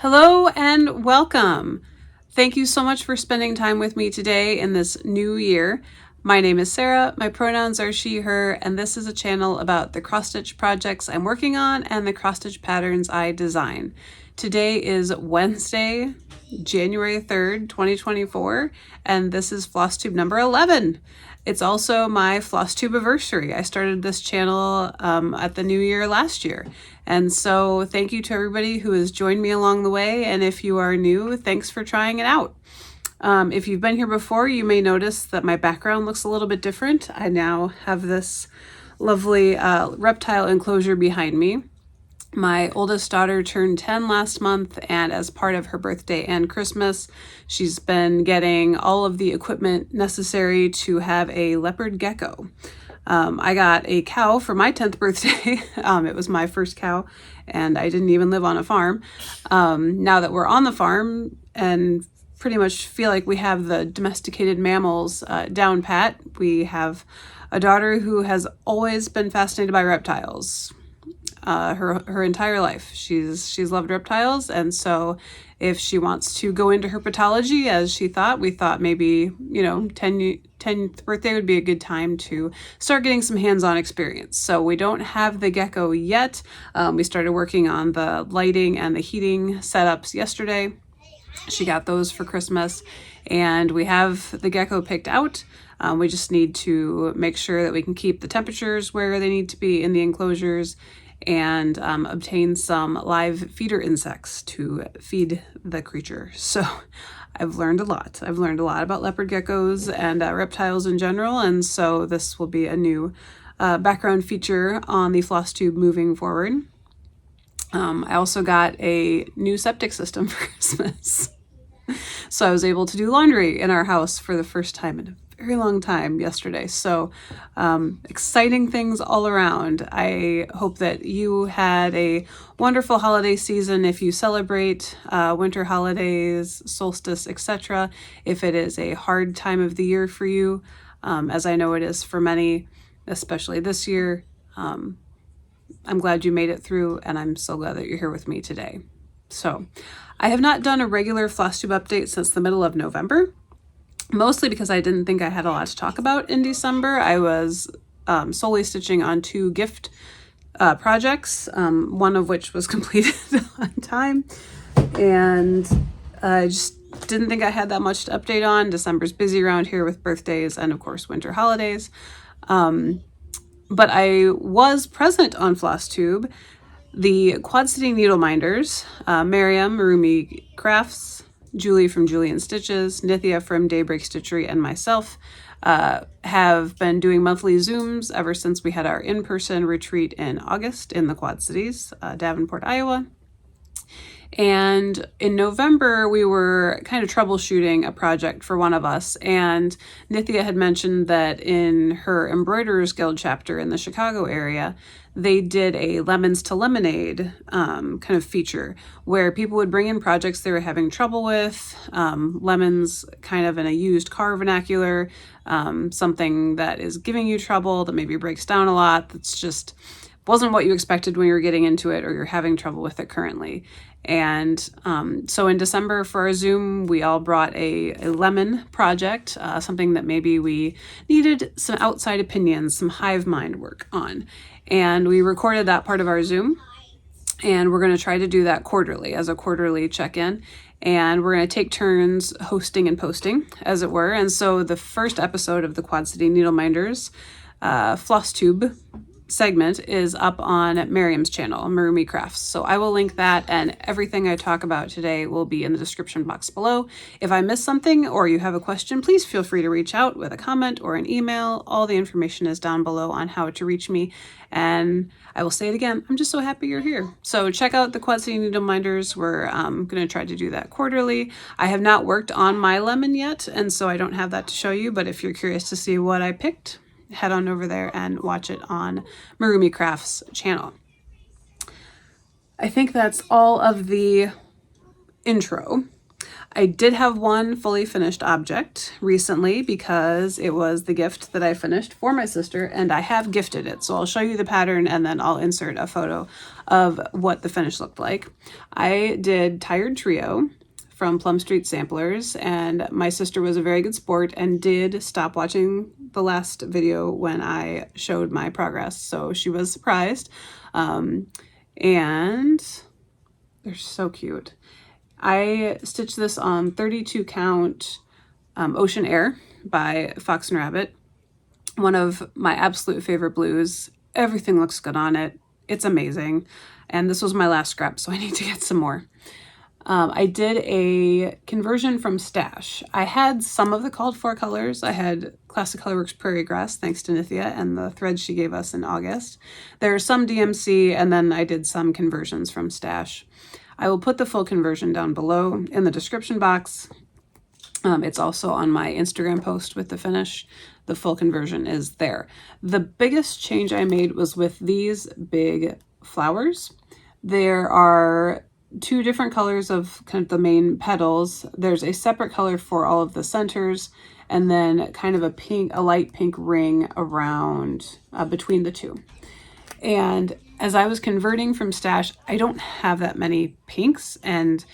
Hello and welcome. Thank you so much for spending time with me today in this new year. My name is Sarah, my pronouns are she, her, and this is a channel about the cross-stitch projects I'm working on and the cross-stitch patterns I design. Today is Wednesday, January 3rd, 2024, and this is Flosstube number 11. It's also my Flosstube anniversary. I started this channel at the new year last year. And so thank you to everybody who has joined me along the way. And if you are new, thanks for trying it out. If you've been here before, you may notice that my background looks a little bit different. I now have this lovely reptile enclosure behind me. My oldest daughter turned 10 last month, and as part of her birthday and Christmas, she's been getting all of the equipment necessary to have a leopard gecko. I got a cow for my 10th birthday. It was my first cow, and I didn't even live on a farm. Now that we're on the farm and pretty much feel like we have the domesticated mammals down pat, we have a daughter who has always been fascinated by reptiles. Her entire life. She's loved reptiles, and so if she wants to go into herpetology, as we thought maybe, 10th birthday would be a good time to start getting some hands-on experience. So we don't have the gecko yet. We started working on the lighting and the heating setups yesterday. She got those for Christmas, and we have the gecko picked out. We just need to make sure that we can keep the temperatures where they need to be in the enclosures and obtain some live feeder insects to feed the creature. So I've learned a lot. I've learned a lot about leopard geckos and reptiles in general, and so this will be a new background feature on the Flosstube moving forward. I also got a new septic system for Christmas. So I was able to do laundry in our house for the first time in a very long time yesterday. So exciting things all around. I hope that you had a wonderful holiday season if you celebrate winter holidays, solstice, etc. If it is a hard time of the year for you, as I know it is for many, especially this year, I'm glad you made it through, and I'm so glad that you're here with me today. So I have not done a regular Flosstube update since the middle of November. Mostly because I didn't think I had a lot to talk about in December. I was solely stitching on 2 gift projects, one of which was completed on time, and I just didn't think I had that much to update on. December's busy around here with birthdays and of course winter holidays. But I was present on Flosstube. The Quad City Needle Minders, MarroomyDesigns, Julie from Julie and Stitches, Nithya from Daybreak Stitchery, and myself have been doing monthly Zooms ever since we had our in-person retreat in August in the Quad Cities, Davenport, Iowa. And in November, we were kind of troubleshooting a project for one of us, and Nithya had mentioned that in her Embroiderers Guild chapter in the Chicago area, they did a Lemons to Lemonade kind of feature where people would bring in projects they were having trouble with, lemons kind of in a used car vernacular, something that is giving you trouble, that maybe breaks down a lot, that's just wasn't what you expected when you were getting into it or you're having trouble with it currently. And so in December for our Zoom, we all brought a lemon project, something that maybe we needed some outside opinions, some hive mind work on. And we recorded that part of our Zoom, and we're going to try to do that quarterly as a quarterly check-in. And we're going to take turns hosting and posting, as it were. And so the first episode of the Quad City Needle Minders Flosstube segment is up on Miriam's channel, Maroomy Crafts. So I will link that, and everything I talk about today will be in the description box below. If I missed something or you have a question, please feel free to reach out with a comment or an email. All the information is down below on how to reach me. And I will say it again, I'm just so happy you're here. So check out the Quad City Needle Minders. We're going to try to do that quarterly. I have not worked on my lemon yet, and so I don't have that to show you, but if you're curious to see what I picked, head on over there and watch it on Maroomy Crafts channel. I think that's all of the intro. I did have one fully finished object recently because it was the gift that I finished for my sister, and I have gifted it. So I'll show you the pattern and then I'll insert a photo of what the finish looked like. I did Tired Trio from Plum Street Samplers, and my sister was a very good sport and did stop watching the last video when I showed my progress. So she was surprised. And they're so cute. I stitched this on 32 count Ocean Air by Fox and Rabbit. One of my absolute favorite blues. Everything looks good on it. It's amazing. And this was my last scrap, so I need to get some more. I did a conversion from Stash. I had some of the called for colors. I had Classic Colorworks Prairie Grass, thanks to Nithya and the threads she gave us in August. There are some DMC, and then I did some conversions from Stash. I will put the full conversion down below in the description box. It's also on my Instagram post with the finish. The full conversion is there. The biggest change I made was with these big flowers. There are two different colors of kind of the main petals. There's a separate color for all of the centers, and then kind of a light pink ring around between the two. And as I was converting from Stash, I don't have that many pinks and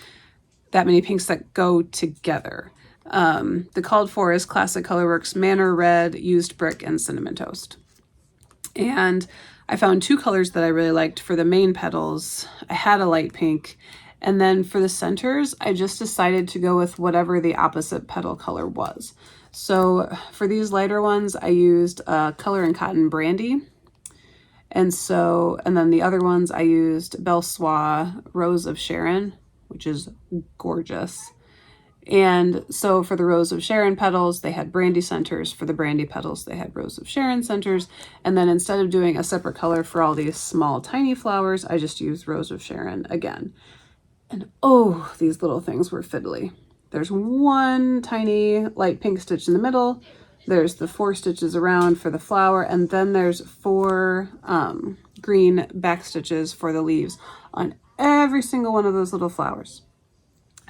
that many pinks that go together. The called for is Classic Colorworks Manor Red, Used Brick, and Cinnamon Toast. And I found two colors that I really liked for the main petals. I had a light pink. And then for the centers, I just decided to go with whatever the opposite petal color was. So for these lighter ones, I used Color and Cotton Brandy. And then the other ones I used Belle Soie Rose of Sharon, which is gorgeous. And so for the Rose of Sharon petals, they had brandy centers. For the brandy petals, they had Rose of Sharon centers. And then instead of doing a separate color for all these small, tiny flowers, I just used Rose of Sharon again. And oh, these little things were fiddly. There's one tiny light pink stitch in the middle. There's the 4 stitches around for the flower, and then there's 4 green back stitches for the leaves on every single one of those little flowers.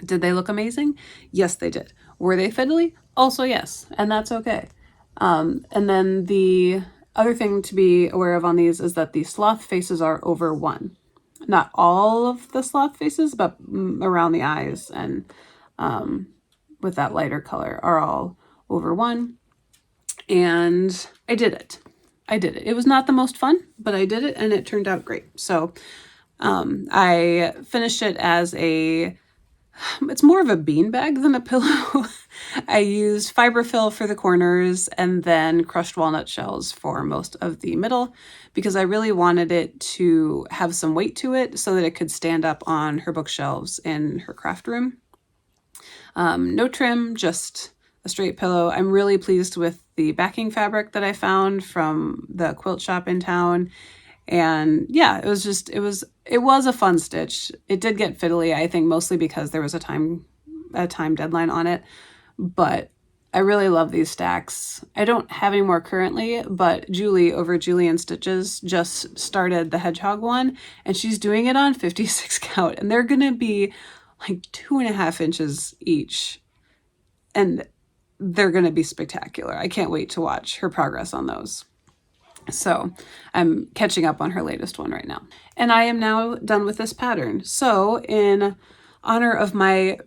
Did they look amazing? Yes, they did. Were they fiddly? Also yes, and that's okay. And then the other thing to be aware of on these is that the sloth faces are over 1. Not all of the sloth faces, but around the eyes and with that lighter color are all over 1. And I did it. It was not the most fun, but I did it and it turned out great. So I finished it as it's more of a beanbag than a pillow. I used fiberfill for the corners and then crushed walnut shells for most of the middle because I really wanted it to have some weight to it so that it could stand up on her bookshelves in her craft room. No trim, just a straight pillow. I'm really pleased with the backing fabric that I found from the quilt shop in town. And yeah, it was a fun stitch. It did get fiddly, I think, mostly because there was a time deadline on it, but I really love these stacks. I don't have any more currently, but Julie over Julian Stitches just started the hedgehog one, and she's doing it on 56 count, and they're gonna be like 2.5 inches each, and they're gonna be spectacular. I can't wait to watch her progress on those. So I'm catching up on her latest one right now. And I am now done with this pattern. So in honor of my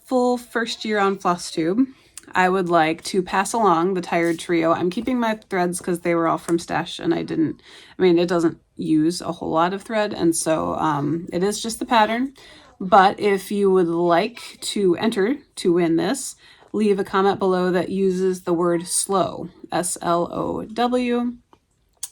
full first year on Flosstube, I would like to pass along the Tired Trio. I'm keeping my threads because they were all from Stash and it doesn't use a whole lot of thread. And so it is just the pattern. But if you would like to enter to win this, leave a comment below that uses the word slow, S-L-O-W.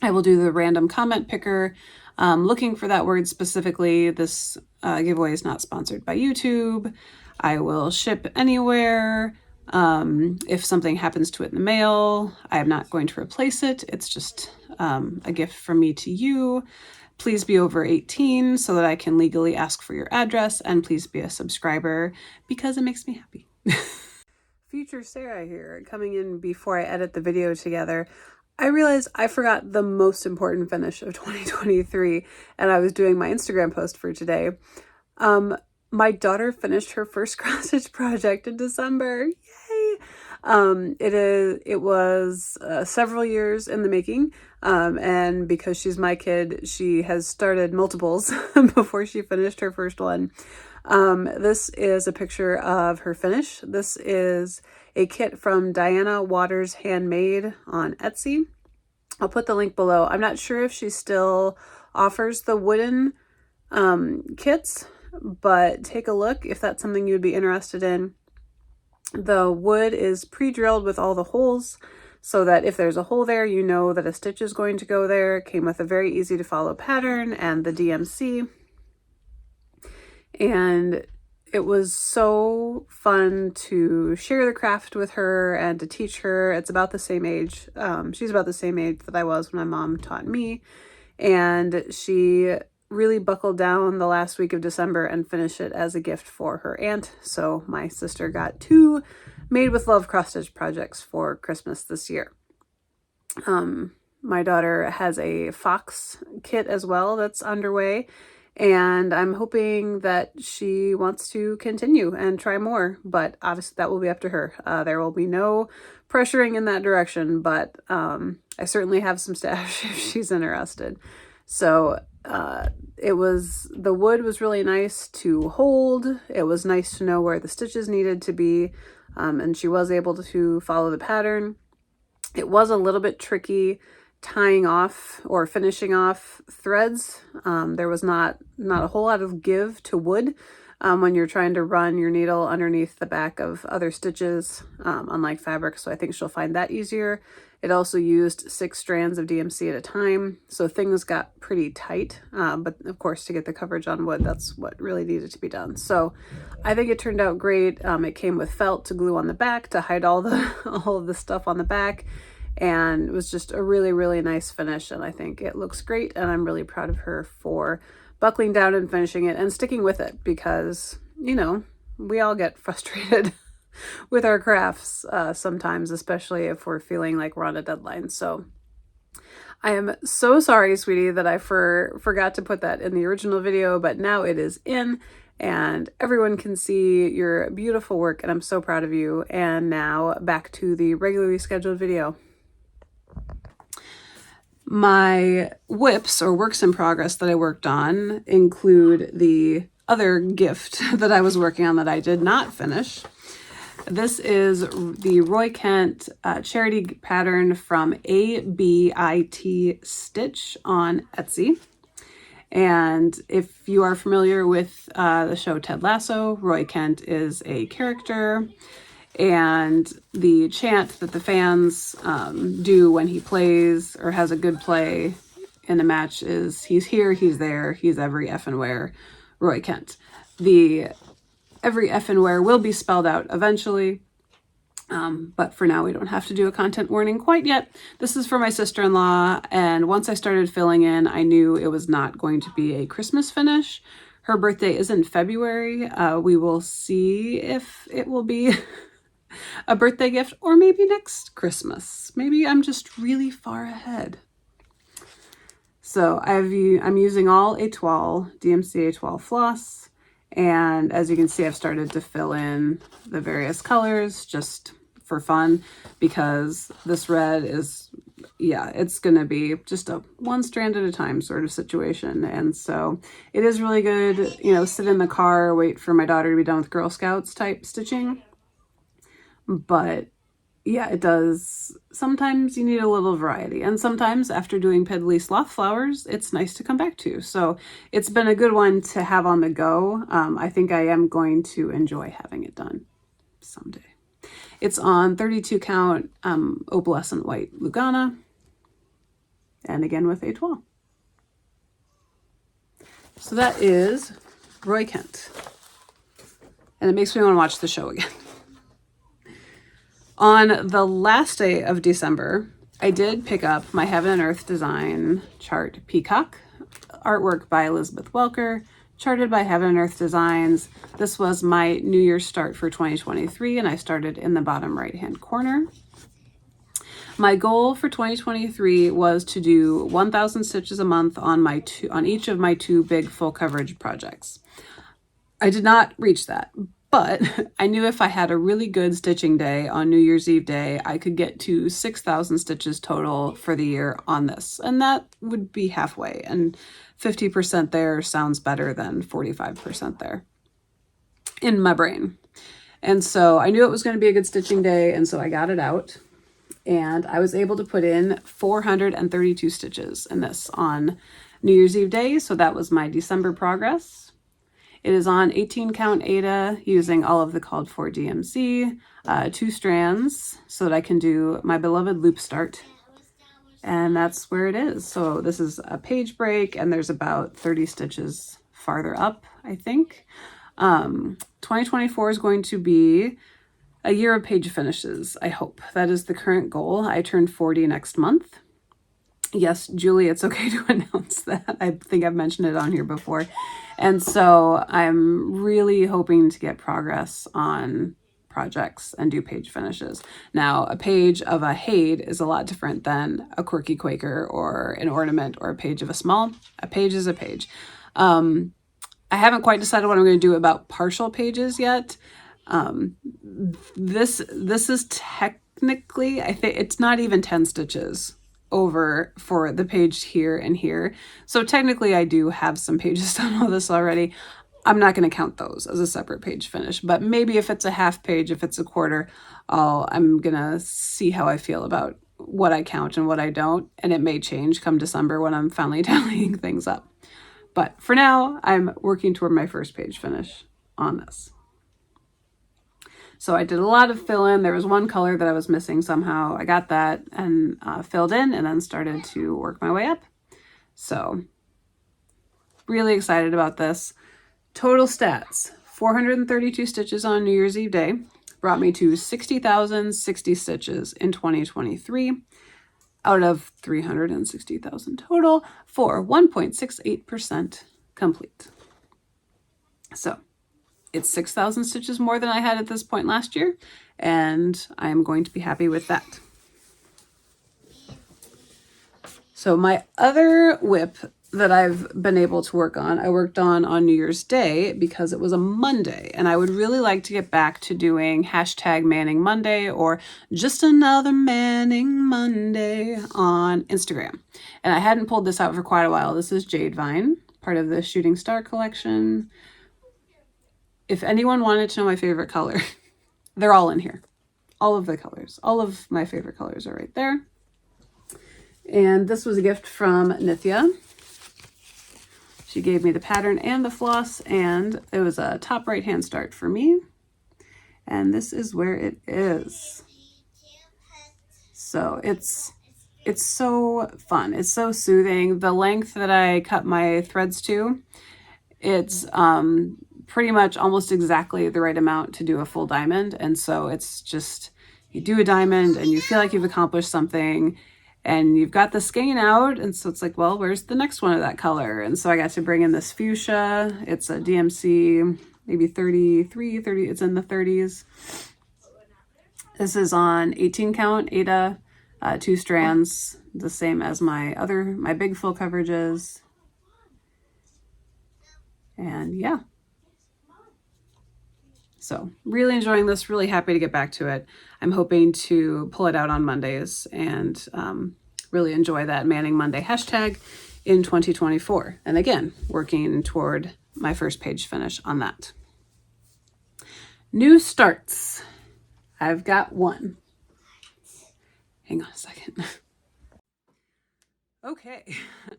I will do the random comment picker looking for that word specifically. This giveaway is not sponsored by YouTube. I will ship anywhere. If something happens to it in the mail, I am not going to replace it. It's just a gift from me to you. Please be over 18 so that I can legally ask for your address, and please be a subscriber because it makes me happy. Future Sarah here, coming in before I edit the video together. I realized I forgot the most important finish of 2023, and I was doing my Instagram post for today. My daughter finished her first cross stitch project in December. Yay! It was several years in the making, and because she's my kid, she has started multiples before she finished her first one. This is a picture of her finish. This is a kit from Diana Waters Handmade on Etsy. I'll put the link below. I'm not sure if she still offers the wooden kits, but take a look if that's something you'd be interested in. The wood is pre-drilled with all the holes so that if there's a hole there, you know that a stitch is going to go there. It came with a very easy to follow pattern and the DMC. And it was so fun to share the craft with her and to teach her. It's about the same age. She's about the same age that I was when my mom taught me. And she really buckled down the last week of December and finished it as a gift for her aunt. So my sister got 2 Made with Love cross stitch projects for Christmas this year. My daughter has a fox kit as well that's underway, and I'm hoping that she wants to continue and try more, but obviously that will be up to her. There will be no pressuring in that direction, but I certainly have some stash if she's interested. So the wood was really nice to hold. It was nice to know where the stitches needed to be, and she was able to follow the pattern. It was a little bit tricky tying off or finishing off threads. There was not a whole lot of give to wood when you're trying to run your needle underneath the back of other stitches, unlike fabric. So I think she'll find that easier. It also used 6 strands of DMC at a time, so things got pretty tight. But of course, to get the coverage on wood, that's what really needed to be done. So I think it turned out great. It came with felt to glue on the back to hide all of the stuff on the back. And it was just a really, really nice finish. And I think it looks great. And I'm really proud of her for buckling down and finishing it and sticking with it, because, you know, we all get frustrated with our crafts sometimes, especially if we're feeling like we're on a deadline. So I am so sorry, sweetie, that I forgot to put that in the original video, but now it is in and everyone can see your beautiful work, and I'm so proud of you. And now back to the regularly scheduled video. My whips or works in progress that I worked on include the other gift that I was working on that I did not finish. This is the Roy Kent charity pattern from ABIT Stitch on Etsy. And if you are familiar with the show Ted Lasso, Roy Kent is a character. And the chant that the fans do when he plays or has a good play in a match is, he's here, he's there, he's every effing where, Roy Kent. The every effing where will be spelled out eventually, but for now we don't have to do a content warning quite yet. This is for my sister-in-law, and once I started filling in, I knew it was not going to be a Christmas finish. Her birthday is in February. We will see if it will be a birthday gift, or maybe next Christmas. Maybe I'm just really far ahead. So I'm using all Étoile, DMC Étoile floss, and as you can see, I've started to fill in the various colors just for fun, because this red is, yeah, it's gonna be just a one strand at a time sort of situation. And so it is really good, you know, sit in the car, wait for my daughter to be done with Girl Scouts type stitching. But yeah, it does. Sometimes you need a little variety, and sometimes after doing Piddly Sloth Flowers, it's nice to come back to. So it's been a good one to have on the go. I think I am going to enjoy having it done someday. It's on 32 count opalescent white Lugana, and again with Étoile. So that is Roy Kent, and it makes me want to watch the show again. On the last day of December, I did pick up my Heaven and Earth Design chart Peacock, artwork by Elizabeth Welker, charted by Heaven and Earth Designs. This was my New Year's start for 2023, and I started in the bottom right-hand corner. My goal for 2023 was to do 1,000 stitches a month on each of my 2 big full coverage projects. I did not reach that, but I knew if I had a really good stitching day on New Year's Eve day, I could get to 6,000 stitches total for the year on this. And that would be halfway, and 50% there sounds better than 45% there in my brain. And so I knew it was going to be a good stitching day, and so I got it out. And I was able to put in 432 stitches in this on New Year's Eve day. So that was my December progress. It is on 18 count Aida using all of the called for DMC, 2 strands so that I can do my beloved loop start. And that's where it is. So this is a page break, and there's about 30 stitches farther up, I think. 2024 is going to be a year of page finishes, I hope. That is the current goal. I turn 40 next month. Yes, Julie, it's okay to announce that. I think I've mentioned it on here before. And so I'm really hoping to get progress on projects and do page finishes. Now, a page of a Hade is a lot different than a quirky Quaker or an ornament or a page of a small. A page is a page. I haven't quite decided what I'm going to do about partial pages yet. This is technically, I think it's not even 10 stitches over for the page here and here. So technically I do have some pages done all this already. I'm not going to count those as a separate page finish, but maybe if it's a half page, if it's a quarter, I'm going to see how I feel about what I count and what I don't. And it may change come December when I'm finally tallying things up. But for now, I'm working toward my first page finish on this. So I did a lot of fill in. There was one color that I was missing somehow. I got that and filled in, and then started to work my way up. So really excited about this. Total stats, 432 stitches on New Year's Eve day, brought me to 60,060 stitches in 2023 out of 360,000 total for 1.68% complete. So it's 6,000 stitches more than I had at this point last year, and I'm going to be happy with that. So my other whip that I've been able to work on, I worked on New Year's Day because it was a Monday, and I would really like to get back to doing hashtag Manning Monday or just another Manning Monday on Instagram. And I hadn't pulled this out for quite a while. This is Jade Vine, part of the Shooting Star collection. If anyone wanted to know my favorite color, they're all in here. All of the colors, all of my favorite colors are right there. And this was a gift from Nithya. She gave me the pattern and the floss, and it was a top right hand start for me. And this is where it is. So it's so fun. It's so soothing. The length that I cut my threads to, it's pretty much almost exactly the right amount to do a full diamond. And so it's just, you do a diamond and you feel like you've accomplished something, and you've got the skein out. And so it's like, well, where's the next one of that color? And so I got to bring in this fuchsia. It's a DMC, maybe 33, 30, it's in the 30s. This is on 18 count Aida, 2 strands, the same as my big full coverages. And yeah. So really enjoying this, really happy to get back to it. I'm hoping to pull it out on Mondays and really enjoy that Manning Monday hashtag in 2024. And again, working toward my first page finish on that. New starts. I've got one. Hang on a second. Okay,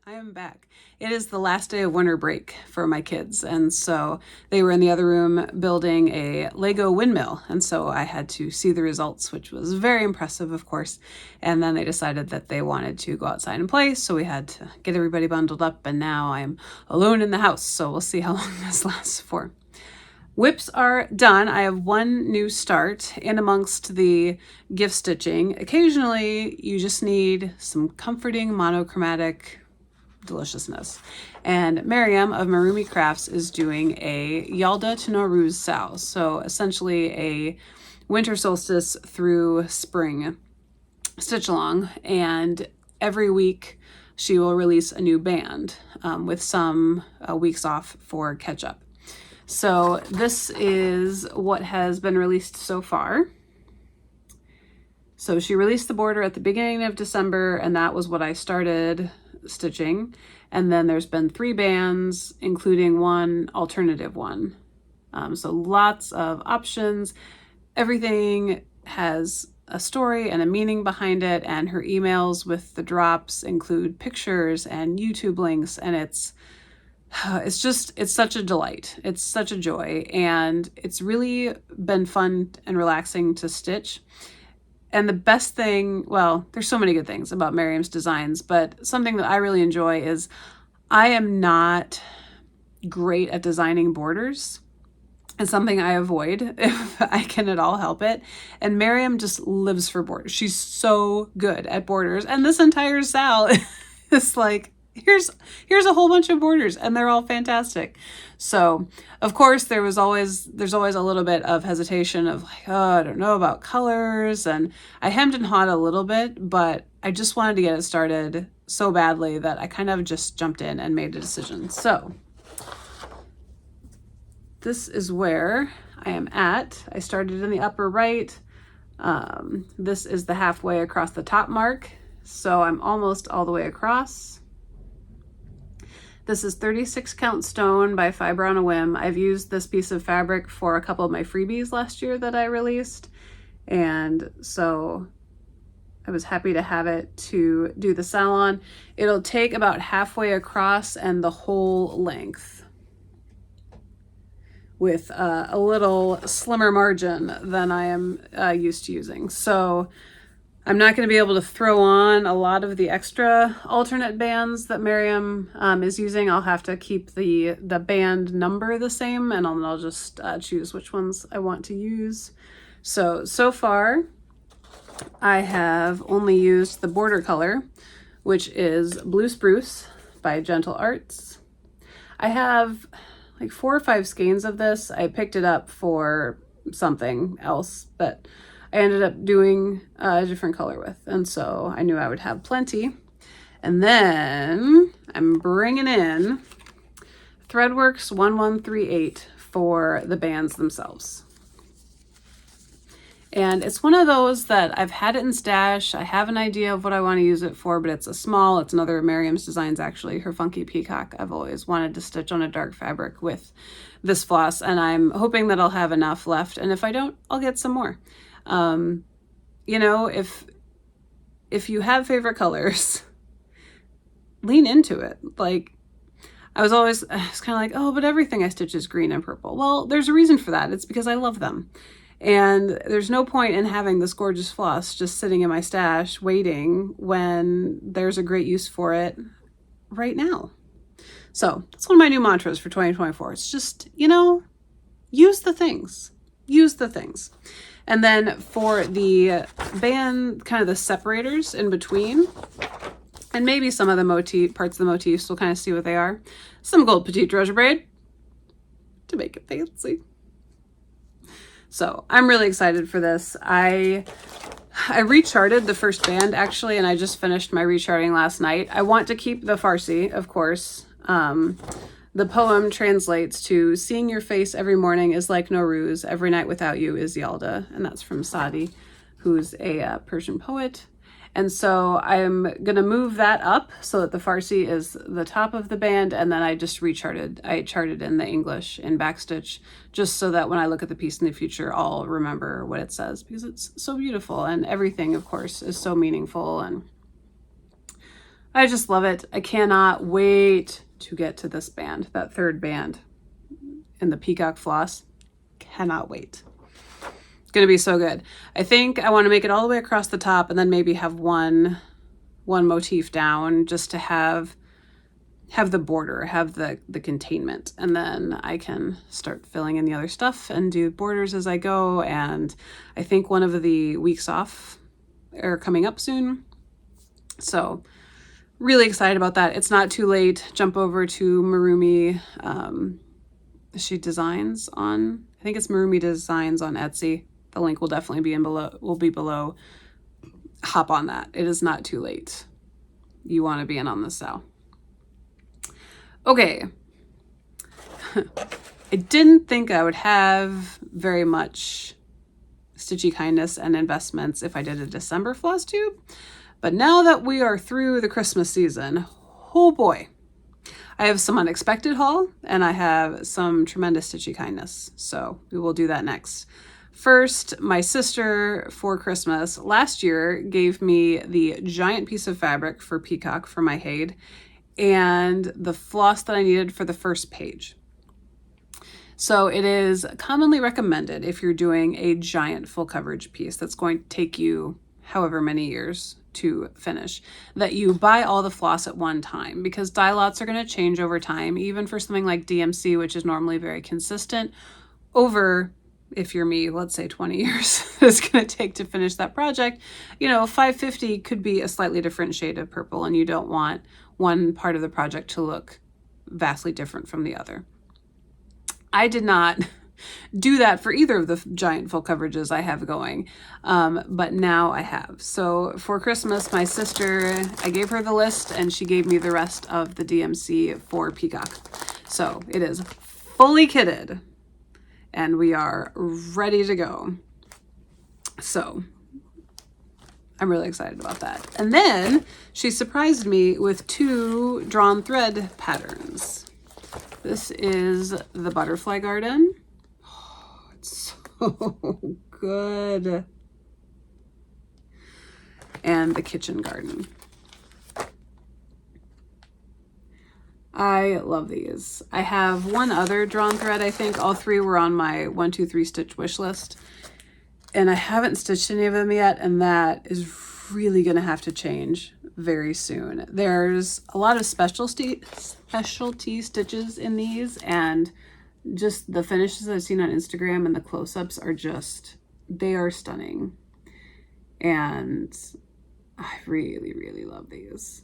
I am back. It is the last day of winter break for my kids, and so they were in the other room building a Lego windmill, and so I had to see the results, which was very impressive, of course. And then they decided that they wanted to go outside and play, so we had to get everybody bundled up, and now I'm alone in the house, so we'll see how long this lasts for. Whips are done. I have one new start in amongst the gift stitching. Occasionally, you just need some comforting monochromatic deliciousness. And Miriam of Maroomy Crafts is doing a Yalda to Nowruz Sal. So essentially a winter solstice through spring stitch along. And every week she will release a new band with some weeks off for catch up. So this is what has been released so far. So she released the border at the beginning of December, and that was what I started stitching. And then there's been 3 bands, including one alternative one. So lots of options. Everything has a story and a meaning behind it, and her emails with the drops include pictures and YouTube links, and it's such a delight. It's such a joy, and it's really been fun and relaxing to stitch. And the best thing, well, there's so many good things about Miriam's designs, but something that I really enjoy is I am not great at designing borders. It's something I avoid if I can at all help it. And Miriam just lives for borders. She's so good at borders. And this entire Sal is like, here's a whole bunch of borders, and they're all fantastic. So of course there's always a little bit of hesitation of like, oh, I don't know about colors. And I hemmed and hawed a little bit, but I just wanted to get it started so badly that I kind of just jumped in and made a decision. So this is where I am at. I started in the upper right. This is the halfway across the top mark. So I'm almost all the way across. This is 36 count stone by Fiber on a Whim. I've used this piece of fabric for a couple of my freebies last year that I released. And so I was happy to have it to do the salon. It'll take about halfway across and the whole length, with a little slimmer margin than I am used to using. So I'm not going to be able to throw on a lot of the extra alternate bands that Miriam is using. I'll have to keep the band number the same, and I'll just choose which ones I want to use. So far I have only used the border color, which is Blue Spruce by Gentle Arts. I have like 4 or 5 skeins of this. I picked it up for something else, but I ended up doing a different color with, and so I knew I would have plenty. And then I'm bringing in Threadworks 1138 for the bands themselves. And it's one of those that I've had it in stash. I have an idea of what I want to use it for, but it's a small, it's another Miriam's Designs actually, her Funky Peacock. I've always wanted to stitch on a dark fabric with this floss, and I'm hoping that I'll have enough left. And if I don't, I'll get some more. You know, if you have favorite colors, lean into it. Like, I was kind of like, oh, but everything I stitch is green and purple. Well, there's a reason for that. It's because I love them. And there's no point in having this gorgeous floss just sitting in my stash waiting when there's a great use for it right now. So that's one of my new mantras for 2024. It's just, you know, use the things. Use the things. And then for the band, kind of the separators in between, and maybe some of the parts of the motifs, we'll kind of see what they are. Some gold petite treasure braid to make it fancy. So I'm really excited for this. I recharted the first band actually, and I just finished my recharting last night. I want to keep the Farsi, of course. The poem translates to, seeing your face every morning is like Nowruz, every night without you is Yalda. And that's from Saadi, who's a Persian poet. And so I'm going to move that up so that the Farsi is the top of the band. And then I just recharted. I charted in the English in backstitch, just so that when I look at the piece in the future, I'll remember what it says, because it's so beautiful. And everything, of course, is so meaningful. And I just love it. I cannot wait to get to this band, that third band in the peacock floss. Cannot wait. Gonna be so good. I think I want to make it all the way across the top and then maybe have one motif down, just to have the border, have the containment, and then I can start filling in the other stuff and do borders as I go. And I think one of the weeks off are coming up soon, so really excited about that. It's not too late. Jump over to Maroomy. She designs on, I think it's MarroomyDesigns on Etsy. The link will definitely be below. Hop on that. It is not too late. You want to be in on this sale. Okay. I didn't think I would have very much stitchy kindness and investments if I did a December Flosstube, but now that we are through the Christmas season, oh boy, I have some unexpected haul and I have some tremendous stitchy kindness, so we will do that next. First, my sister for Christmas last year gave me the giant piece of fabric for Peacock for my Haid and the floss that I needed for the first page. So it is commonly recommended if you're doing a giant full coverage piece that's going to take you however many years to finish, that you buy all the floss at one time, because dye lots are going to change over time, even for something like DMC, which is normally very consistent, over, if you're me, let's say 20 years it's going to take to finish that project. You know, 550 could be a slightly different shade of purple, and you don't want one part of the project to look vastly different from the other. I did not do that for either of the giant full coverages I have going, but now I have. So for Christmas, my sister, I gave her the list and she gave me the rest of the DMC for Peacock. So it is fully kitted and we are ready to go. So I'm really excited about that. And then she surprised me with 2 drawn thread patterns. This is the Butterfly Garden. Oh, it's so good. And the Kitchen Garden. I love these. I have one other drawn thread, I think. All 3 were on my 1, 2, 3 stitch wish list. And I haven't stitched any of them yet, and that is really going to have to change very soon. There's a lot of specialty stitches in these, and just the finishes I've seen on Instagram and the close-ups are just, they are stunning. And I really, really love these.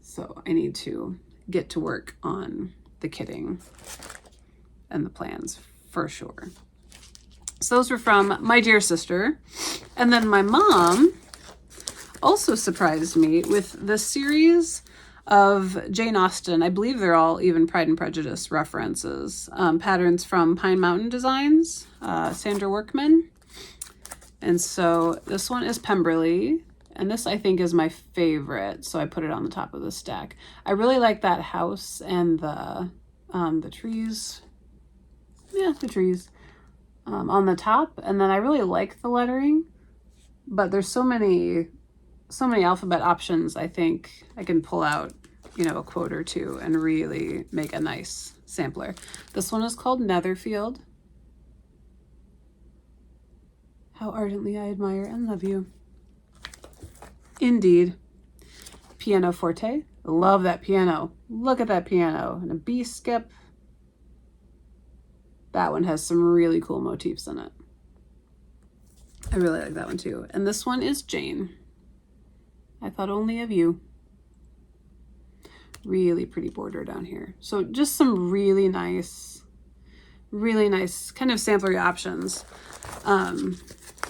So I need to get to work on the kitting and the plans for sure. So those were from my dear sister. And then my mom also surprised me with this series of Jane Austen. I believe they're all even Pride and Prejudice references. Patterns from Pine Mountain Designs, Sandra Workman. And so this one is Pemberley. And this I think is my favorite, so I put it on the top of the stack. I really like that house and the trees. Yeah, the trees on the top. And then I really like the lettering, but there's so many alphabet options. I think I can pull out, you know, a quote or two and really make a nice sampler. This one is called Netherfield. How ardently I admire and love you. Indeed. Piano forte. Love that piano. Look at that piano. And a bee skip. That one has some really cool motifs in it. I really like that one too. And this one is Jane. I thought only of you. Really pretty border down here. So just some really nice kind of samplery options.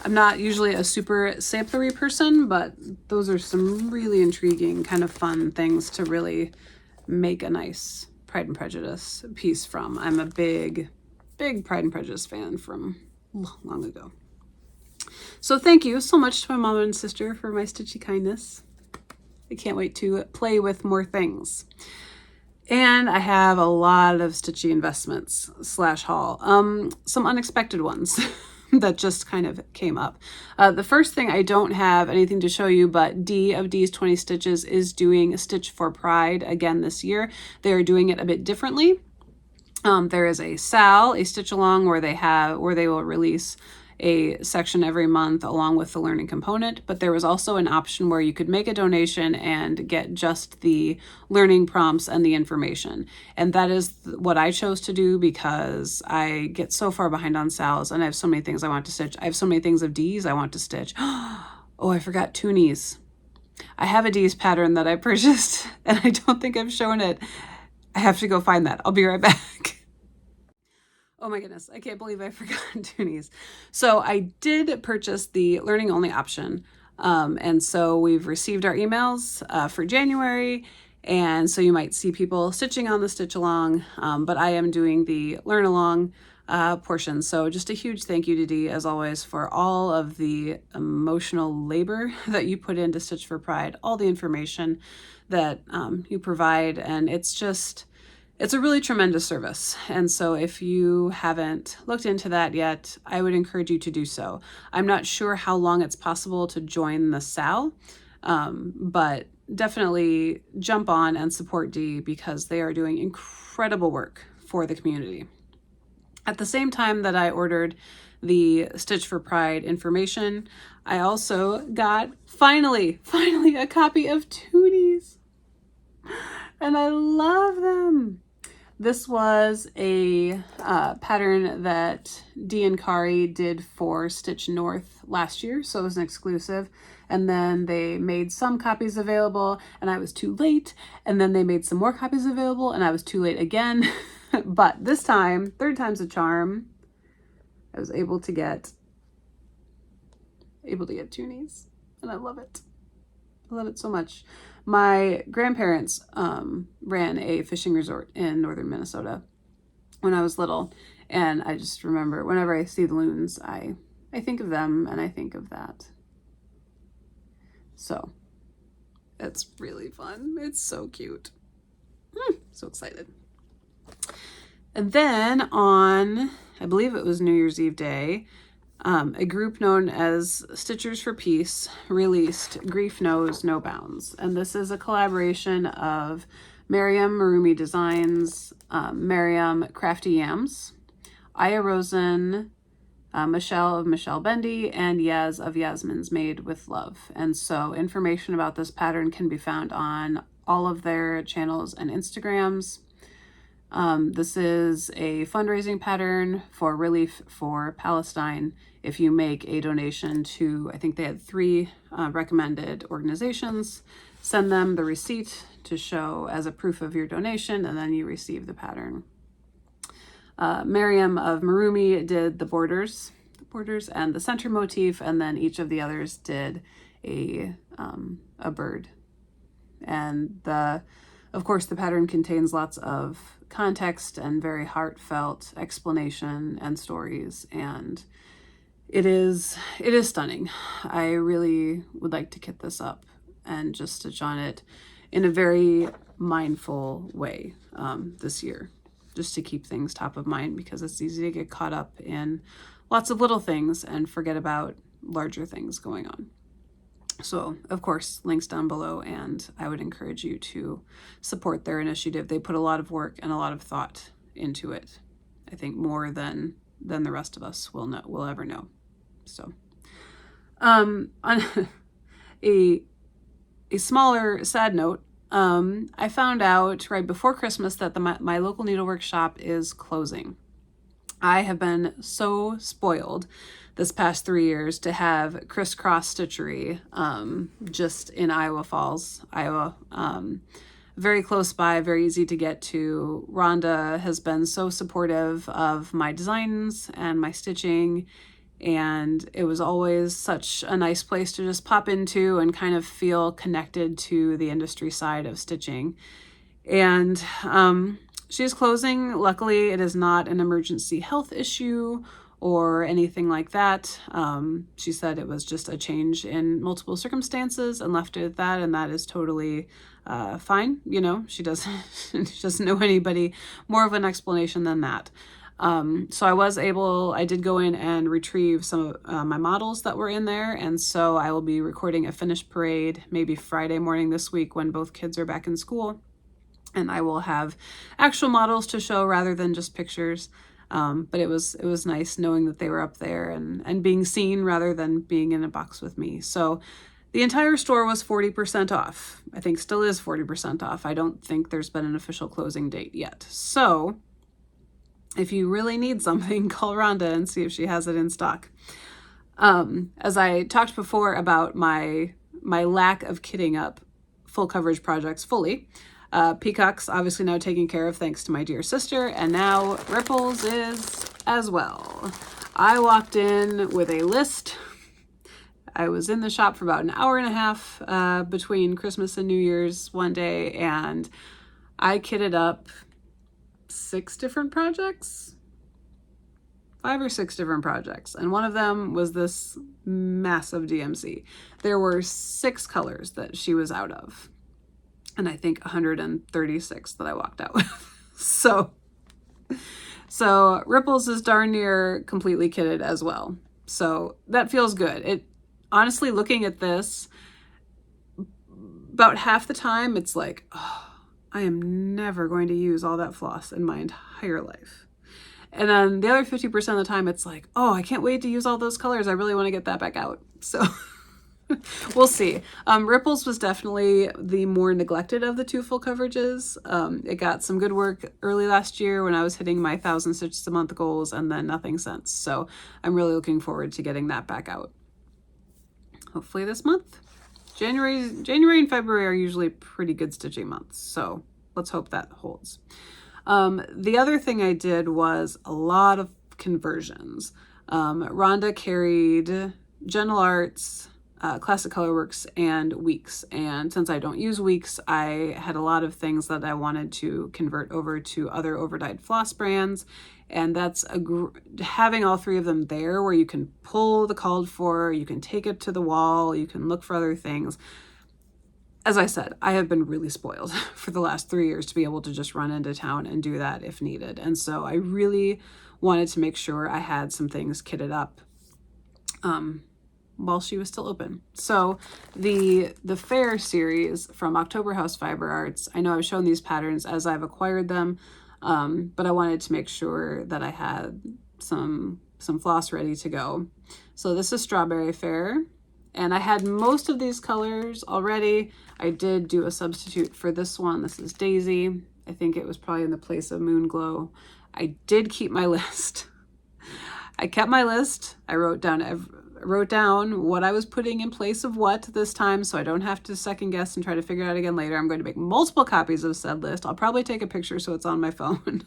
I'm not usually a super samplery person, but those are some really intriguing, kind of fun things to really make a nice Pride and Prejudice piece from. I'm a big Pride and Prejudice fan from long ago. So thank you so much to my mom and sister for my stitchy kindness. I can't wait to play with more things. And I have a lot of stitchy investments / haul. Some unexpected ones that just kind of came up. The first thing, I don't have anything to show you, but D of D's 20 Stitches is doing Stitch for Pride again this year. They are doing it a bit differently. There is a SAL, a stitch along, where they will release a section every month along with the learning component, but there was also an option where you could make a donation and get just the learning prompts and the information. And that is what I chose to do because I get so far behind on SALs and I have so many things I want to stitch. I have so many things of D's I want to stitch. Oh, I forgot toonies. I have a D's pattern that I purchased and I don't think I've shown it. I have to go find that. I'll be right back. Oh my goodness, I can't believe I forgot toonies. So I did purchase the learning only option. And so we've received our emails for January, And so you might see people stitching on the stitch along, but I am doing the learn along portion. So just a huge thank you to Dee, as always, for all of the emotional labor that you put into Stitch for Pride, all the information that you provide. And it's a really tremendous service. And so if you haven't looked into that yet, I would encourage you to do so. I'm not sure how long it's possible to join the SAL, but definitely jump on and support Dee, because they are doing incredible work for the community. At the same time that I ordered the Stitch for Pride information, I also got finally a copy of Toonies, and I love them. This was a pattern that Dee and Kari did for Stitch North last year, so it was an exclusive. And then they made some copies available and I was too late. And then they made some more copies available and I was too late again. But this time, third time's a charm, I was able to get Toonies, and I love it. I love it so much. My grandparents ran a fishing resort in northern Minnesota when I was little, and I just remember whenever I see the loons, I think of them and I think of that. So it's really fun. It's so cute. So excited. And then on, I believe it was New Year's Eve day, a group known as Stitchers for Peace released Grief Knows No Bounds. And this is a collaboration of MarroomyDesigns, Miriam Crafty Yams, Aya Rosen, Michelle of Michelle Bendy, and Yaz of Yasmin's Made with Love. And so information about this pattern can be found on all of their channels and Instagrams. This is a fundraising pattern for relief for Palestine. If you make a donation to, I think they had 3 recommended organizations, send them the receipt to show as a proof of your donation, and then you receive the pattern. Miriam of Marroomy did the borders and the center motif, and then each of the others did a bird. And of course, the pattern contains lots of context and very heartfelt explanation and stories, and it is stunning. I really would like to kit this up and just stitch on it in a very mindful way this year, just to keep things top of mind, because it's easy to get caught up in lots of little things and forget about larger things going on. So, of course, links down below, and I would encourage you to support their initiative. They put a lot of work and a lot of thought into it. I think more than the rest of us will ever know. So, on a smaller sad note, I found out right before Christmas that my local needlework shop is closing. I have been so spoiled this past 3 years to have Criss Stitchery just in Iowa Falls, Iowa. Very close by, very easy to get to. Rhonda has been so supportive of my designs and my stitching, and it was always such a nice place to just pop into and kind of feel connected to the industry side of stitching. And she is closing. Luckily, it is not an emergency health issue or anything like that. She said it was just a change in multiple circumstances and left it at that, and that is totally fine. You know, she doesn't know anybody more of an explanation than that. So I did go in and retrieve some of my models that were in there, and so I will be recording a finished parade maybe Friday morning this week when both kids are back in school, and I will have actual models to show rather than just pictures. But it was nice knowing that they were up there and being seen rather than being in a box with me. So the entire store was 40% off. I think still is 40% off. I don't think there's been an official closing date yet. So if you really need something, call Rhonda and see if she has it in stock. As I talked before about my lack of kitting up full coverage projects fully, Peacock's obviously now taken care of thanks to my dear sister, and now Ripples is as well. I walked in with a list. I was in the shop for about an hour and a half between Christmas and New Year's one day, and I kitted up 6 different projects, 5 or 6 different projects, and one of them was this massive DMC. There were 6 colors that she was out of, and I think 136 that I walked out with. So Ripples is darn near completely kitted as well. So that feels good. It honestly, looking at this, about half the time it's like, oh, I am never going to use all that floss in my entire life. And then the other 50% of the time it's like, oh, I can't wait to use all those colors. I really want to get that back out. So we'll see. Ripples was definitely the more neglected of the 2 full coverages. It got some good work early last year when I was hitting my 1,000 stitches a month goals, and then nothing since. So I'm really looking forward to getting that back out. Hopefully this month. January and February are usually pretty good stitching months, so let's hope that holds. The other thing I did was a lot of conversions. Rhonda carried Gentle Arts, Classic Colorworks, and Weeks. And since I don't use Weeks, I had a lot of things that I wanted to convert over to other overdyed floss brands. And that's having all 3 of them there, where you can pull the called for, you can take it to the wall, you can look for other things. As I said, I have been really spoiled for the last 3 years to be able to just run into town and do that if needed. And so I really wanted to make sure I had some things kitted up while she was still open. So the Fair series from October House Fiber Arts, I know I've shown these patterns as I've acquired them, but I wanted to make sure that I had some floss ready to go. So this is Strawberry Fair, and I had most of these colors already. I did do a substitute for this one. This is Daisy. I think it was probably in the place of Moon Glow. I did keep my list. I kept my list. I wrote down what I was putting in place of what this time, so I don't have to second guess and try to figure it out again later. I'm going to make multiple copies of said list. I'll probably take a picture so it's on my phone.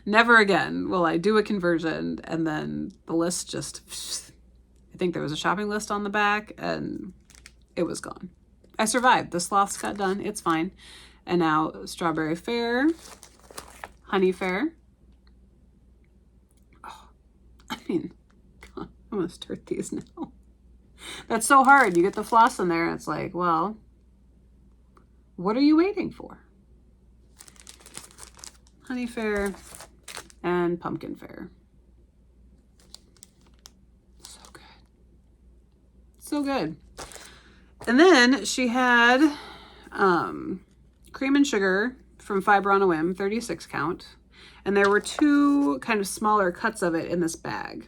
Never again will I do a conversion and then the list just, I think there was a shopping list on the back and it was gone. I survived. The sloths got done. It's fine. And now Strawberry Fair, Honey Fair. Oh, I mean, God, I'm going to start these now. That's so hard. You get the floss in there and it's like, well, what are you waiting for? Honey Fair and Pumpkin Fair. So good. So good. And then she had Cream and Sugar from Fiber on a Whim, 36 count. And there were 2 kind of smaller cuts of it in this bag.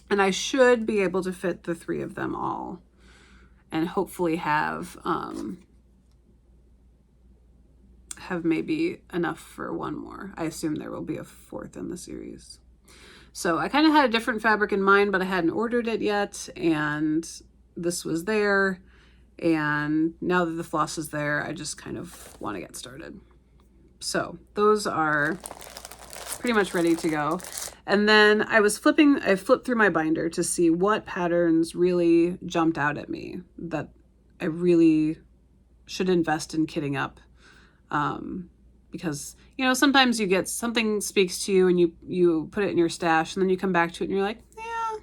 And I should be able to fit the 3 of them all and hopefully have maybe enough for one more. I assume there will be a 4th in the series. So I kind of had a different fabric in mind, but I hadn't ordered it yet. And this was there. And now that the floss is there, I just kind of want to get started. So those are pretty much ready to go. And then I flipped through my binder to see what patterns really jumped out at me that I really should invest in kitting up. Because, you know, sometimes you get something speaks to you and you put it in your stash and then you come back to it and you're like, yeah,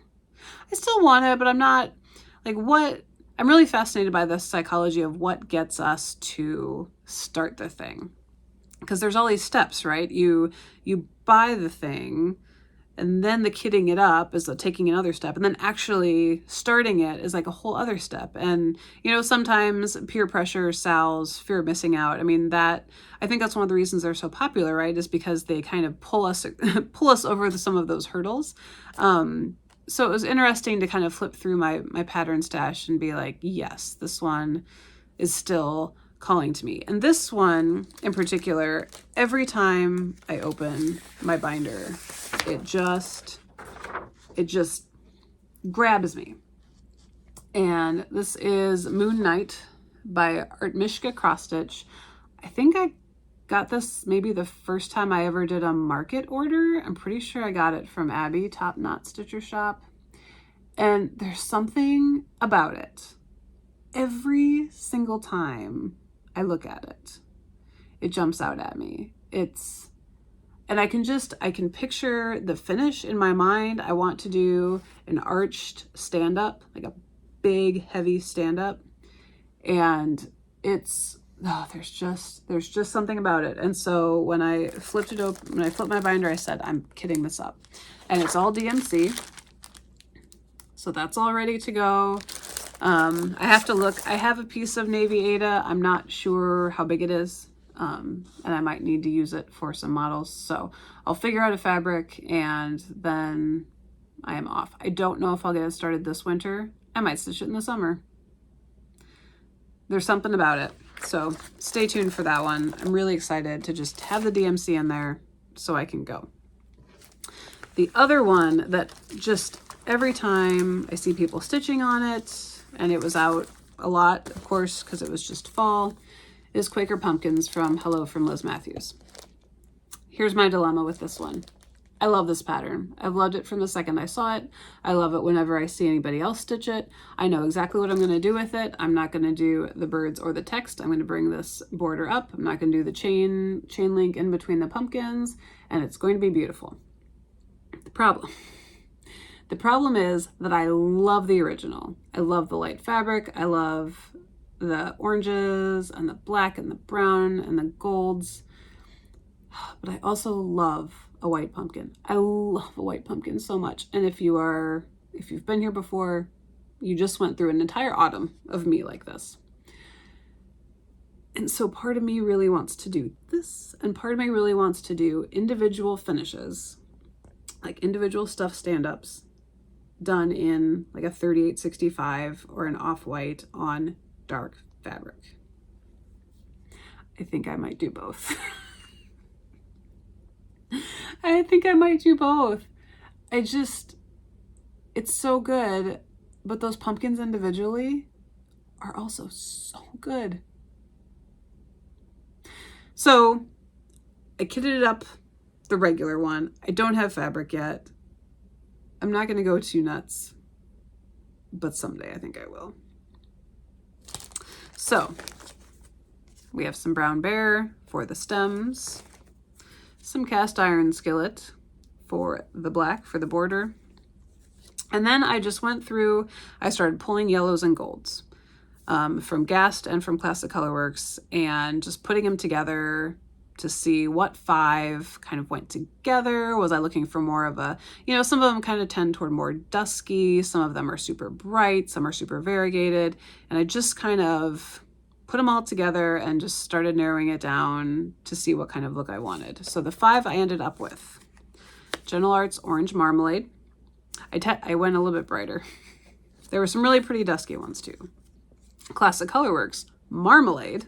I still want it, but I'm not like I'm really fascinated by the psychology of what gets us to start the thing. Because there's all these steps, right? You buy the thing and then the kitting it up is taking another step, and then actually starting it is like a whole other step. And, you know, sometimes peer pressure, sales, fear of missing out. I mean, I think that's one of the reasons they're so popular, right? Is because they kind of pull us over some of those hurdles. So it was interesting to kind of flip through my pattern stash and be like, yes, this one is still calling to me. And this one in particular, every time I open my binder, it just grabs me. And this is Moon Night by Artmishka Cross Stitch. I think I got this maybe the first time I ever did a market order. I'm pretty sure I got it from Abby, Top Knot Stitcher Shop. And there's something about it. Every single time I look at it, it jumps out at me. And I can picture the finish in my mind. I want to do an arched stand-up, like a big, heavy stand-up. And there's just something about it. And so when I flipped it open, when I flipped my binder, I said, I'm kidding this up. And it's all DMC. So that's all ready to go. I have to look. I have a piece of Navy Aida. I'm not sure how big it is. And I might need to use it for some models. So I'll figure out a fabric and then I am off. I don't know if I'll get it started this winter. I might stitch it in the summer. There's something about it. So stay tuned for that one. I'm really excited to just have the DMC in there so I can go. The other one that just every time I see people stitching on it, and it was out a lot, of course, because it was just fall, is Quaker Pumpkins from Hello from Liz Matthews. Here's my dilemma with this one. I love this pattern. I've loved it from the second I saw it. I love it whenever I see anybody else stitch it. I know exactly what I'm going to do with it. I'm not going to do the birds or the text. I'm going to bring this border up. I'm not going to do the chain link in between the pumpkins, and it's going to be beautiful. The problem is that I love the original. I love the light fabric. I love the oranges and the black and the brown and the golds. But I also love a white pumpkin. I love a white pumpkin so much. And if you've been here before, you just went through an entire autumn of me like this. And so part of me really wants to do this, and part of me really wants to do individual finishes, like individual stuff stand-ups done in like a 3865 or an off-white on dark fabric. I think I might do both. I think I might do both. It's so good, but those pumpkins individually are also so good. So I kitted it up the regular one. I don't have fabric yet. I'm not going to go too nuts, but someday I think I will. So we have some brown bear for the stems, some cast iron skillet for the black for the border. And then I just went through, I started pulling yellows and golds from Gast and from Classic Colorworks and just putting them together to see what 5 kind of went together. Was I looking for more of a, some of them kind of tend toward more dusky, some of them are super bright, some are super variegated, and I just kind of put them all together and just started narrowing it down to see what kind of look I wanted. So the 5 I ended up with: Gentle Arts Orange Marmalade. I went a little bit brighter. There were some really pretty dusky ones too. Classic Colorworks Marmalade.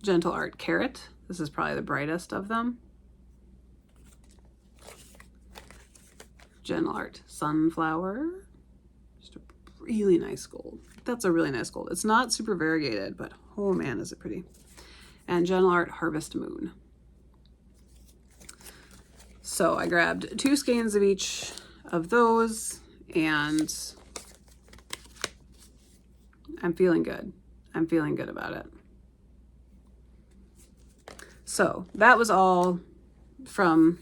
Gentle Art Carrot. This is probably the brightest of them. Gentle Art Sunflower. Just a really nice gold. That's a really nice gold. It's not super variegated, but oh man, is it pretty. And Gentle Art Harvest Moon. So I grabbed 2 skeins of each of those, and I'm feeling good. I'm feeling good about it. So that was all from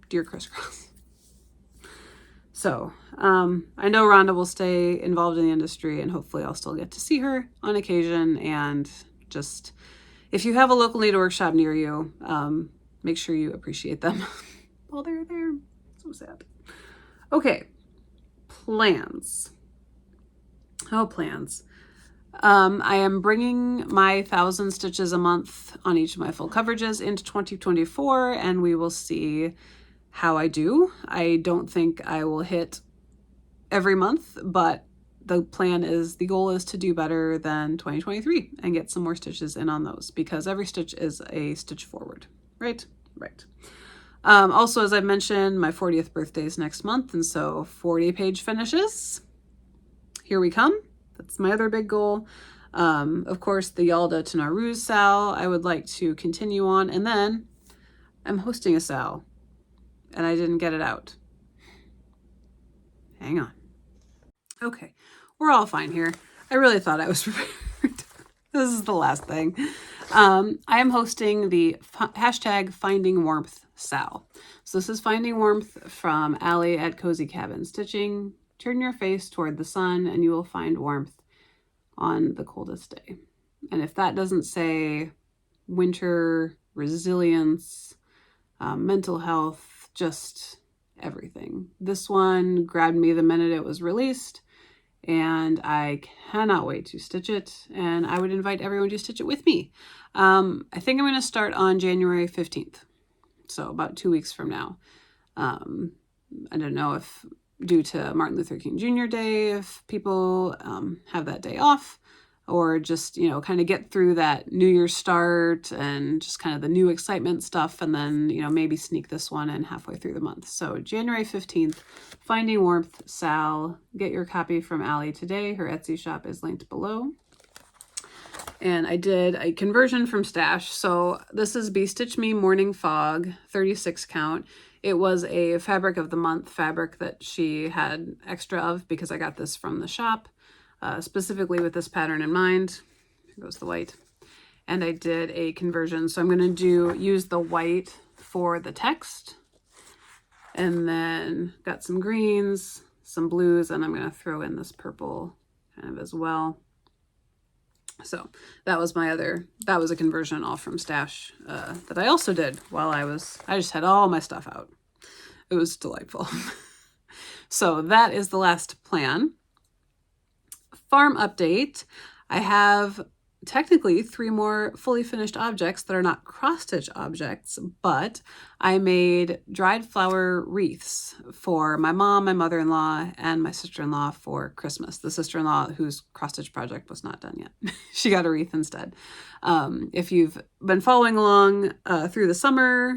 Dear Crisscross. So I know Rhonda will stay involved in the industry, and hopefully I'll still get to see her on occasion. And just, if you have a local needlework shop near you, make sure you appreciate them while they're there. So sad. Okay, plans. Oh, plans. I am bringing my 1,000 stitches a month on each of my full coverages into 2024, and we will see how I do. I don't think I will hit every month, but the goal is to do better than 2023 and get some more stitches in on those, because every stitch is a stitch forward, right? Right. Also, as I mentioned, my 40th birthday is next month, and so 40-page finishes. Here we come. That's my other big goal. Of course, the Yalda to Nowruz Sal I would like to continue on, and then I'm hosting a Sal and I didn't get it out. Hang on. Okay, we're all fine here. I really thought I was prepared. This is the last thing. I am hosting the hashtag Finding Warmth Sal. So this is Finding Warmth from Allie at Cozy Cabin Stitching. Turn your face toward the sun and you will find warmth on the coldest day. And if that doesn't say winter, resilience, mental health, just everything. This one grabbed me the minute it was released, and I cannot wait to stitch it, and I would invite everyone to stitch it with me. I think I'm going to start on January 15th, so about 2 weeks from now. I don't know if due to Martin Luther King Jr. Day, if people have that day off, or just, you know, kind of get through that New Year's start and just kind of the new excitement stuff, and then, you know, maybe sneak this one in halfway through the month. So January 15th, Finding Warmth Sal. Get your copy from Allie today. Her Etsy shop is linked below. And I did a conversion from Stash. So this is Be Stitch Me Morning Fog, 36 count. It was a fabric of the month fabric that she had extra of because I got this from the shop. Specifically with this pattern in mind. Here goes the white. And I did a conversion. So I'm going to use the white for the text. And then got some greens, some blues, and I'm going to throw in this purple kind of as well. So that was that was a conversion all from Stash that I also did while I just had all my stuff out. It was delightful. So that is the last plan. Farm update. I have technically 3 more fully finished objects that are not cross-stitch objects, but I made dried flower wreaths for my mom, my mother-in-law, and my sister-in-law for Christmas. The sister-in-law whose cross-stitch project was not done yet. She got a wreath instead. If you've been following along through the summer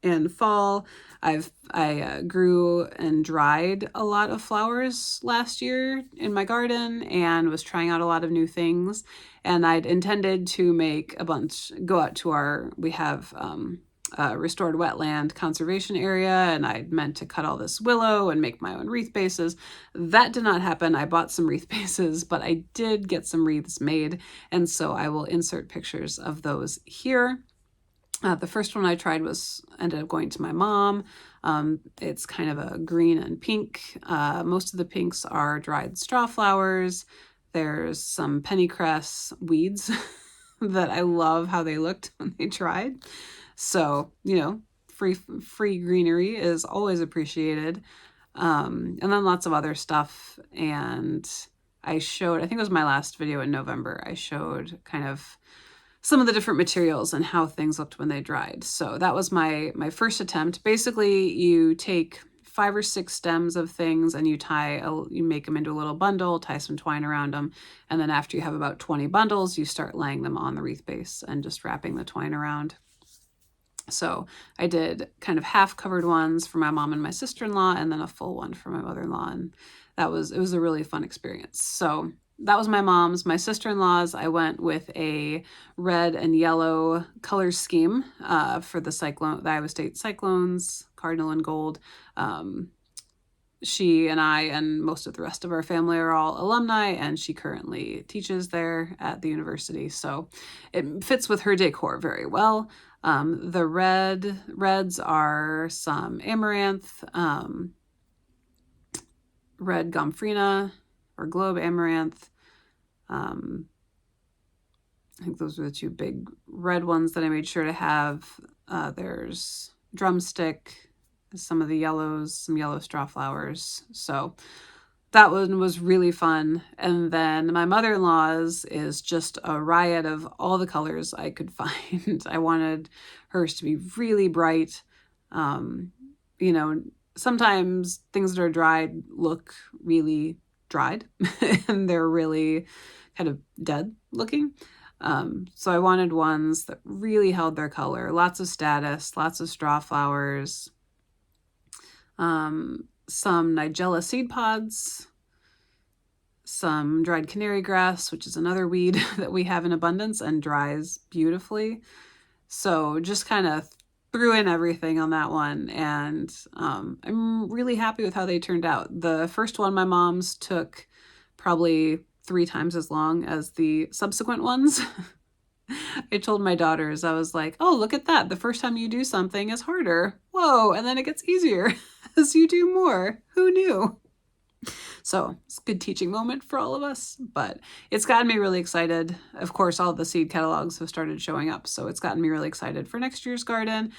and fall, I grew and dried a lot of flowers last year in my garden and was trying out a lot of new things. And I'd intended to make a bunch, go out to we have restored wetland conservation area, and I'd meant to cut all this willow and make my own wreath bases. That did not happen. I bought some wreath bases, but I did get some wreaths made, and so I will insert pictures of those here. The first one I tried ended up going to my mom. It's kind of a green and pink. Most of the pinks are dried straw flowers. There's some pennycress weeds that I love how they looked when they dried. So, you know, free greenery is always appreciated. And then lots of other stuff. And I think it was my last video in November, I showed kind of some of the different materials and how things looked when they dried. So that was my first attempt. Basically, you take 5 or 6 stems of things and you make them into a little bundle, tie some twine around them. And then after you have about 20 bundles, you start laying them on the wreath base and just wrapping the twine around. So I did kind of half covered ones for my mom and my sister-in-law, and then a full one for my mother-in-law. And it was a really fun experience. So that was my mom's. My sister-in-law's, I went with a red and yellow color scheme for the Iowa State Cyclones, Cardinal and Gold. She and I and most of the rest of our family are all alumni, and she currently teaches there at the university. So it fits with her decor very well. The reds are some amaranth, red gomphrena or globe amaranth. I think those are the 2 big red ones that I made sure to have. There's drumstick, some of the yellows, some yellow straw flowers. So that one was really fun. And then my mother-in-law's is just a riot of all the colors I could find. I wanted hers to be really bright. You know, sometimes things that are dried look really dried and they're really kind of dead looking. So I wanted ones that really held their color, lots of status, lots of straw flowers, some Nigella seed pods, some dried canary grass, which is another weed that we have in abundance and dries beautifully. So just kind of threw in everything on that one, and I'm really happy with how they turned out. The first one, my mom's, took probably 3 times as long as the subsequent ones. I told my daughters, I was like, oh, look at that. The first time you do something is harder. Whoa, and then it gets easier as you do more. Who knew? So it's a good teaching moment for all of us, but it's gotten me really excited. Of course, all the seed catalogs have started showing up, so it's gotten me really excited for next year's garden.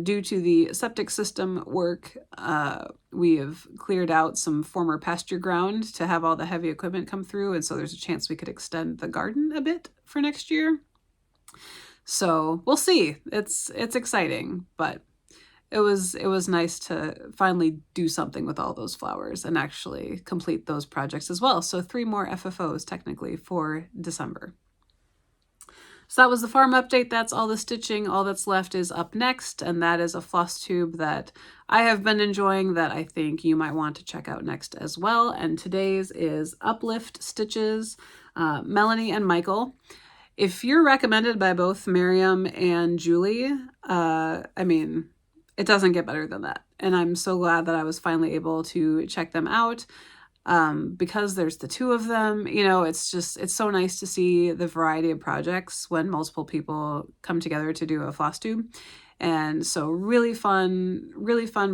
Due to the septic system work, we have cleared out some former pasture ground to have all the heavy equipment come through, and so there's a chance we could extend the garden a bit for next year. So we'll see. It's exciting, but it was nice to finally do something with all those flowers and actually complete those projects as well. So 3 more FFOs technically for December. So that was the farm update. That's all the stitching. All that's left is up next, and that is a Flosstube that I have been enjoying that I think you might want to check out next as well. And today's is Uplift Stitches, Melanie and Michael. If you're recommended by both Miriam and Julie, I mean, it doesn't get better than that. And I'm so glad that I was finally able to check them out because there's the 2 of them. You know, it's so nice to see the variety of projects when multiple people come together to do a Flosstube. And so really fun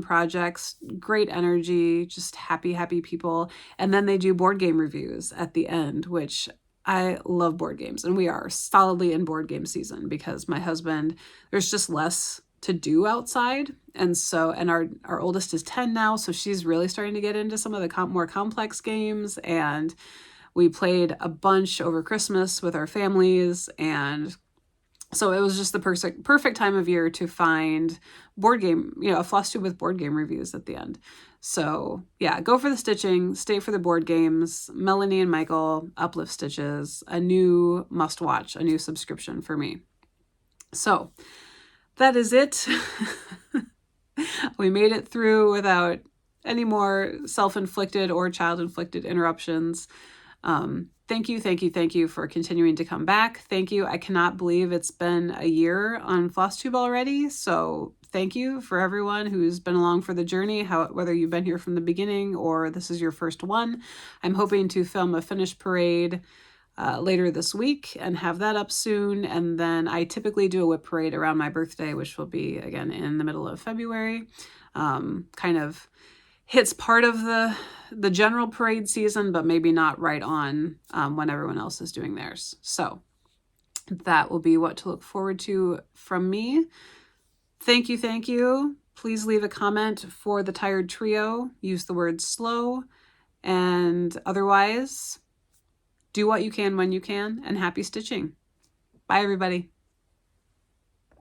projects, great energy, just happy people. And then they do board game reviews at the end, which I love board games. And we are solidly in board game season because my husband, there's just less to do outside, and our oldest is 10 now, so she's really starting to get into some of the more complex games, and we played a bunch over Christmas with our families, and so it was just the perfect time of year to find board game, you know, a Flosstube with board game reviews at the end. So yeah, go for the stitching, stay for the board games. Melanie and Michael, Uplift Stitches, a new must watch, a new subscription for me. So that is it. We made it through without any more self-inflicted or child-inflicted interruptions. Thank you for continuing to come back. Thank you. I cannot believe it's been a year on Flosstube already. So thank you for everyone who's been along for the journey, whether you've been here from the beginning or this is your first one. I'm hoping to film a finished parade later this week and have that up soon. And then I typically do a whip parade around my birthday, which will be again in the middle of February. Kind of hits part of the general parade season, but maybe not right on when everyone else is doing theirs. So that will be what to look forward to from me. Thank you. Please leave a comment for the Tired Trio. Use the word slow. And otherwise, do what you can when you can, and happy stitching. Bye, everybody.